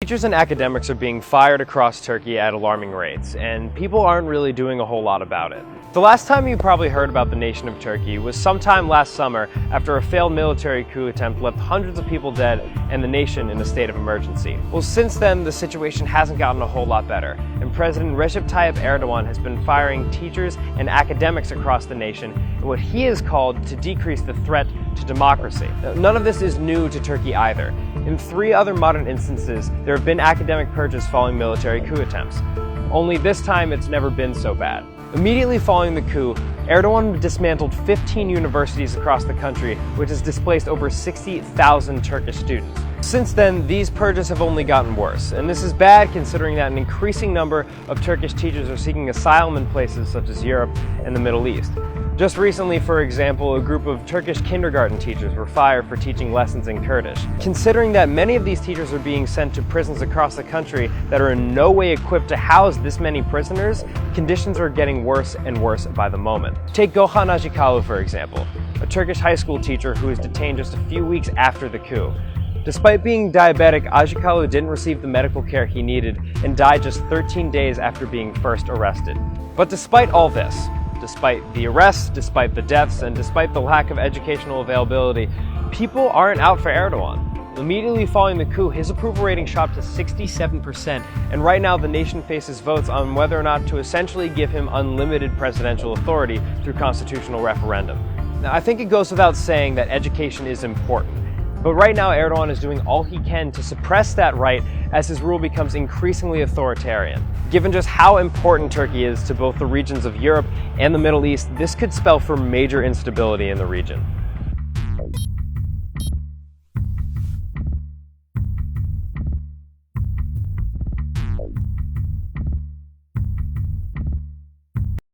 Teachers and academics are being fired across Turkey at alarming rates, and people aren't really doing a whole lot about it. The last time you probably heard about the nation of Turkey was sometime last summer after a failed military coup attempt left hundreds of people dead and the nation in a state of emergency. Well, since then, the situation hasn't gotten a whole lot better, and President Recep Tayyip Erdogan has been firing teachers and academics across the nation in what he has called to decrease the threat to democracy. Now, none of this is new to Turkey either. In 3 other modern instances, there have been academic purges following military coup attempts. Only this time it's never been so bad. Immediately following the coup, Erdogan dismantled 15 universities across the country, which has displaced over 60,000 Turkish students. Since then, these purges have only gotten worse, and this is bad considering that an increasing number of Turkish teachers are seeking asylum in places such as Europe and the Middle East. Just recently, for example, a group of Turkish kindergarten teachers were fired for teaching lessons in Kurdish. Considering that many of these teachers are being sent to prisons across the country that are in no way equipped to house this many prisoners, conditions are getting worse and worse by the moment. Take GOKHAN ACIKKOLLU, for example, a Turkish high school teacher who was detained just a few weeks after the coup. Despite being diabetic, ACIKKOLLU didn't receive the medical care he needed and died just 13 days after being first arrested. But despite all this, despite the arrests, despite the deaths, and despite the lack of educational availability, people aren't out for Erdogan. Immediately following the coup, his approval rating shot to 67%, and right now the nation faces votes on whether or not to essentially give him unlimited presidential authority through constitutional referendum. Now, I think it goes without saying that education is important. But right now, Erdogan is doing all he can to suppress that right as his rule becomes increasingly authoritarian. Given just how important Turkey is to both the regions of Europe and the Middle East, this could spell for major instability in the region.